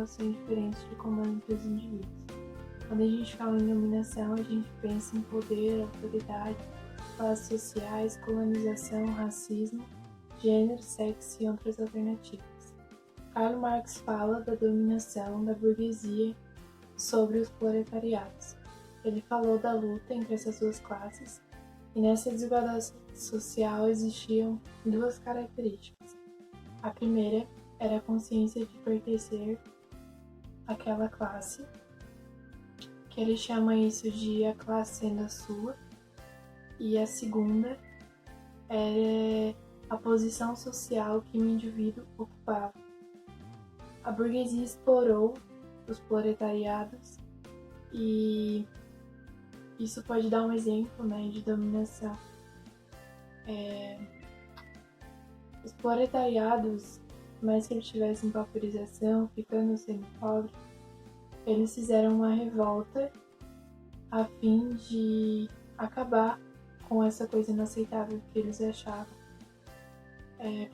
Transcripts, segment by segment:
relações diferentes de comando entre os indivíduos. Quando a gente fala em dominação, a gente pensa em poder, autoridade, classes sociais, colonização, racismo, gênero, sexo e outras alternativas. Karl Marx fala da dominação da burguesia sobre os proletariados. Ele falou da luta entre essas duas classes, e nessa desigualdade social existiam duas características. A primeira era a consciência de pertencer àquela classe, que ele chama isso de a classe sendo a sua, e a segunda era a posição social que o indivíduo ocupava. A burguesia explorou os proletariados e isso pode dar um exemplo, de dominação. Os proletariados, mais que eles tivessem pauperização, ficando sendo pobres, eles fizeram uma revolta a fim de acabar com essa coisa inaceitável que eles achavam.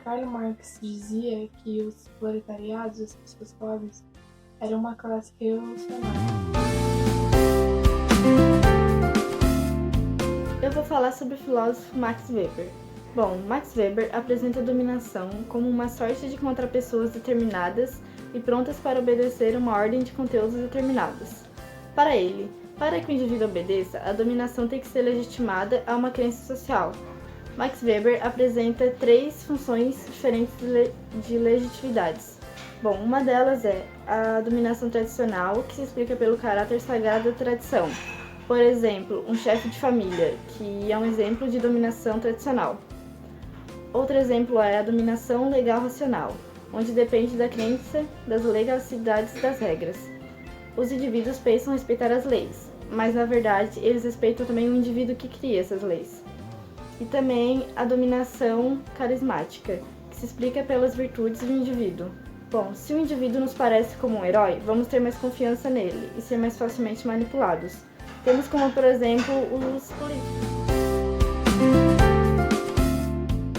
Karl Marx dizia que os proletariados, as pessoas pobres, eram uma classe revolucionária. Eu vou falar sobre o filósofo Max Weber. Bom, Max Weber apresenta a dominação como uma sorte de contra pessoas determinadas e prontas para obedecer uma ordem de conteúdos determinados. Para ele, para que o indivíduo obedeça, a dominação tem que ser legitimada a uma crença social. Max Weber apresenta 3 funções diferentes de legitimidades. Bom, uma delas é a dominação tradicional, que se explica pelo caráter sagrado da tradição. Por exemplo, um chefe de família, que é um exemplo de dominação tradicional. Outro exemplo é a dominação legal racional, onde depende da crença, das legalidades e das regras. Os indivíduos pensam respeitar as leis, mas na verdade eles respeitam também o indivíduo que cria essas leis. E também a dominação carismática, que se explica pelas virtudes do indivíduo. Bom, se o indivíduo nos parece como um herói, vamos ter mais confiança nele e ser mais facilmente manipulados. Temos como, por exemplo, os políticos.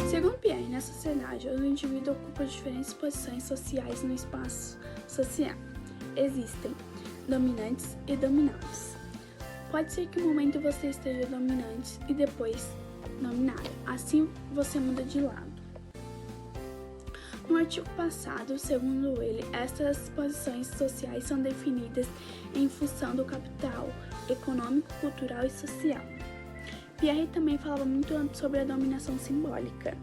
Segundo Pierre, na sociedade, o indivíduo ocupa diferentes posições sociais no espaço social. Existem dominantes e dominados. Pode ser que um momento você esteja dominante e depois dominado. Assim, você muda de lado. No artigo passado, segundo ele, essas posições sociais são definidas em função do capital econômico, cultural e social. Pierre também falava muito sobre a dominação simbólica,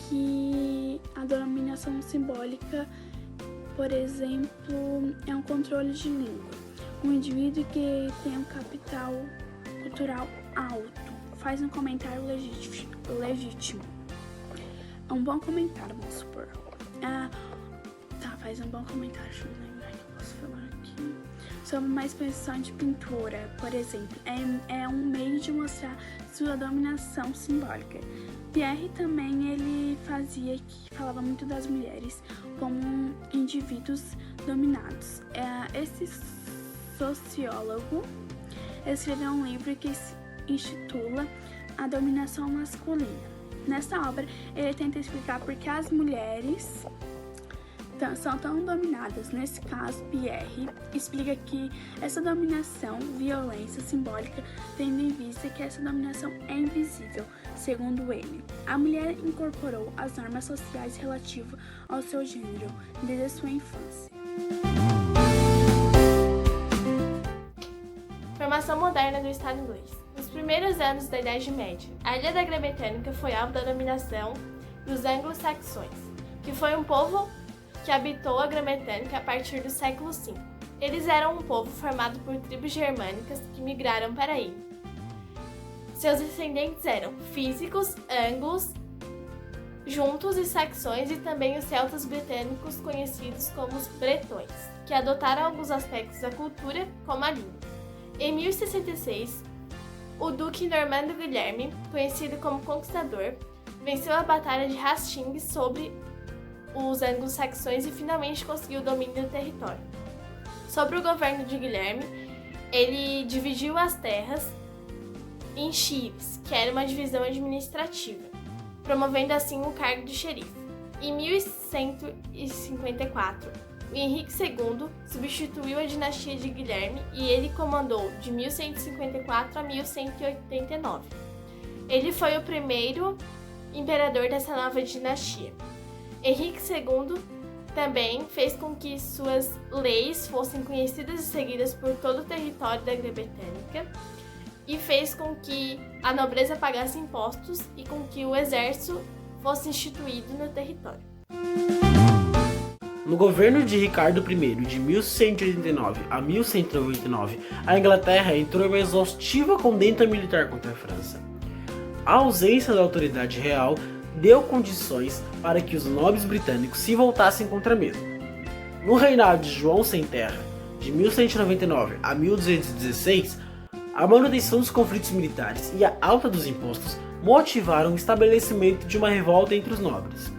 que a dominação simbólica, por exemplo, é um controle de língua. Um indivíduo que tem um capital cultural alto faz um comentário legítimo. É um bom comentário, vamos supor. Faz um bom comentário, deixa eu lembrar que eu posso falar aqui. Sobre uma exposição de pintura, por exemplo, é um meio de mostrar sua dominação simbólica. Pierre também ele falava muito das mulheres como indivíduos dominados. Esse sociólogo escreveu um livro que se intitula A Dominação Masculina. Nessa obra, ele tenta explicar por que as mulheres são tão dominadas. Nesse caso, Pierre explica que essa dominação, violência simbólica, tendo em vista que essa dominação é invisível. Segundo ele, a mulher incorporou as normas sociais relativas ao seu gênero desde a sua infância. Formação moderna do Estado inglês. Nos primeiros anos da Idade Média, a ilha da Grã-Bretanha foi alvo da dominação dos anglo-saxões, que foi um povo que habitou a Grã-Bretanha a partir do século V. Eles eram um povo formado por tribos germânicas que migraram para a ilha. Seus descendentes eram físicos, anglos, juntos e saxões e também os celtas britânicos conhecidos como os bretões, que adotaram alguns aspectos da cultura, como a língua. Em 1066, o duque Normando Guilherme, conhecido como Conquistador, venceu a Batalha de Hastings sobre os anglo-saxões e finalmente conseguiu o domínio do território. Sobre o governo de Guilherme, ele dividiu as terras em shires, que era uma divisão administrativa, promovendo assim o cargo de xerife. Em 1154, o Henrique II substituiu a dinastia de Guilherme e ele comandou de 1154 a 1189. Ele foi o primeiro imperador dessa nova dinastia. Henrique II também fez com que suas leis fossem conhecidas e seguidas por todo o território da Grã-Bretanha e fez com que a nobreza pagasse impostos e com que o exército fosse instituído no território. No governo de Ricardo I, de 1189 a 1199, a Inglaterra entrou em uma exaustiva contenda militar contra a França. A ausência da autoridade real deu condições para que os nobres britânicos se voltassem contra a mesma. No reinado de João Sem Terra, de 1199 a 1216, a manutenção dos conflitos militares e a alta dos impostos motivaram o estabelecimento de uma revolta entre os nobres.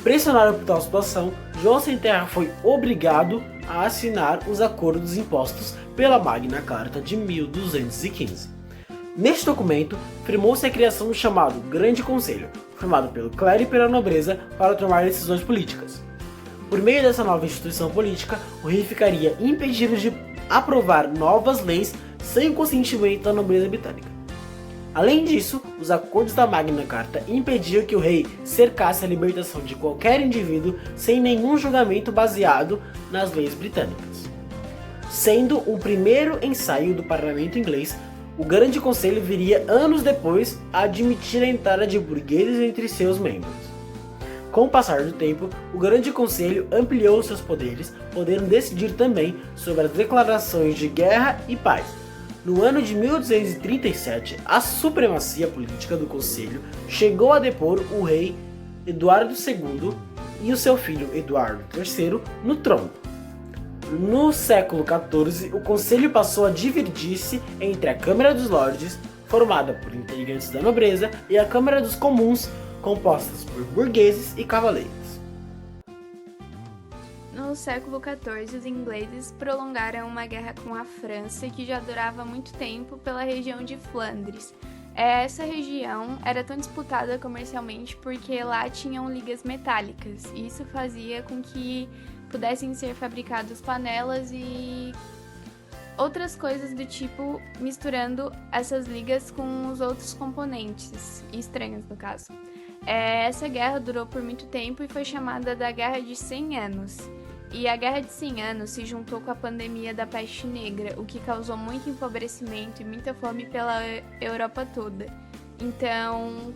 Pressionado por tal situação, João Sem Terra foi obrigado a assinar os acordos impostos pela Magna Carta de 1215. Neste documento, firmou-se a criação do chamado Grande Conselho, formado pelo clero e pela nobreza para tomar decisões políticas. Por meio dessa nova instituição política, o rei ficaria impedido de aprovar novas leis sem o consentimento da nobreza britânica. Além disso, os acordos da Magna Carta impediam que o rei cercasse a libertação de qualquer indivíduo sem nenhum julgamento baseado nas leis britânicas. Sendo o primeiro ensaio do parlamento inglês, o Grande Conselho viria anos depois a admitir a entrada de burgueses entre seus membros. Com o passar do tempo, o Grande Conselho ampliou seus poderes, podendo decidir também sobre as declarações de guerra e paz. No ano de 1237, a supremacia política do Conselho chegou a depor o rei Eduardo II e o seu filho Eduardo III no trono. No século XIV, o Conselho passou a dividir-se entre a Câmara dos Lordes, formada por integrantes da nobreza, e a Câmara dos Comuns, compostas por burgueses e cavaleiros. No século XIV, os ingleses prolongaram uma guerra com a França que já durava muito tempo pela região de Flandres. Essa região era tão disputada comercialmente porque lá tinham ligas metálicas. Isso fazia com que pudessem ser fabricadas panelas e outras coisas do tipo, misturando essas ligas com os outros componentes, estranhos no caso. Essa guerra durou por muito tempo e foi chamada da Guerra de 100 Anos. E a Guerra de 100 Anos se juntou com a pandemia da peste negra, o que causou muito empobrecimento e muita fome pela Europa toda. Então,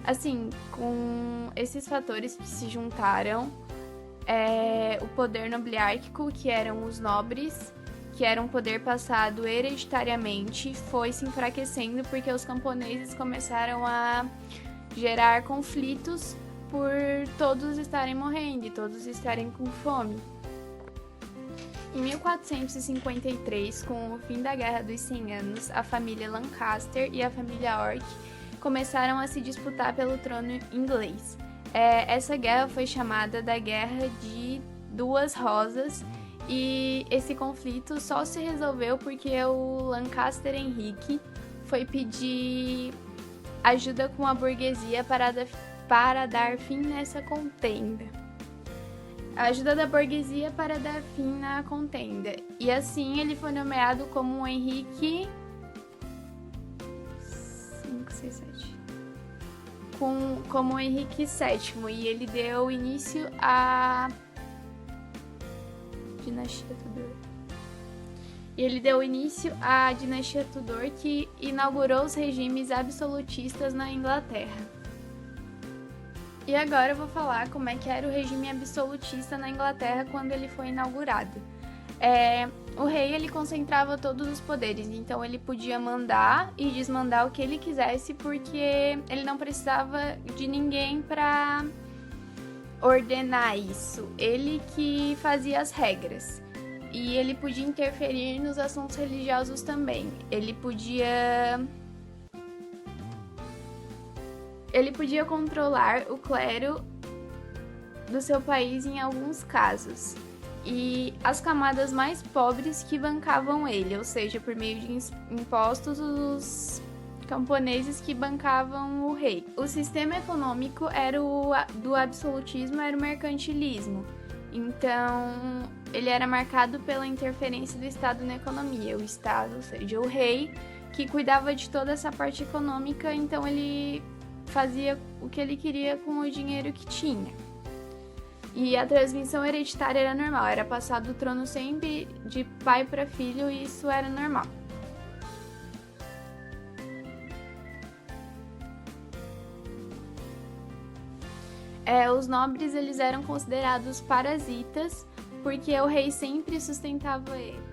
assim, com esses fatores que se juntaram, o poder nobiliárquico, que eram os nobres, que era um poder passado hereditariamente, foi se enfraquecendo porque os camponeses começaram a gerar conflitos por todos estarem morrendo e todos estarem com fome. Em 1453, com o fim da Guerra dos 100 Anos, a família Lancaster e a família York começaram a se disputar pelo trono inglês. Essa guerra foi chamada da Guerra de Duas Rosas e esse conflito só se resolveu porque o Lancaster Henrique foi pedir ajuda com a burguesia para dar fim nessa contenda. A ajuda da burguesia para dar fim na contenda. E assim ele foi nomeado como Henrique... 5, 6, 7. Como Henrique VII. E ele deu início à dinastia Tudor. Tudor, que inaugurou os regimes absolutistas na Inglaterra. E agora eu vou falar como é que era o regime absolutista na Inglaterra quando ele foi inaugurado. O rei ele concentrava todos os poderes, então ele podia mandar e desmandar o que ele quisesse porque ele não precisava de ninguém para ordenar isso. Ele que fazia as regras. E ele podia interferir nos assuntos religiosos também. Ele podia controlar o clero do seu país em alguns casos. E as camadas mais pobres que bancavam ele, ou seja, por meio de impostos, os camponeses que bancavam o rei. O sistema econômico do absolutismo era o mercantilismo. Então, ele era marcado pela interferência do Estado na economia. O Estado, ou seja, o rei, que cuidava de toda essa parte econômica, então ele fazia o que ele queria com o dinheiro que tinha. E a transmissão hereditária era normal, era passado o trono sempre de pai para filho e isso era normal. Os nobres eles eram considerados parasitas porque o rei sempre sustentava ele.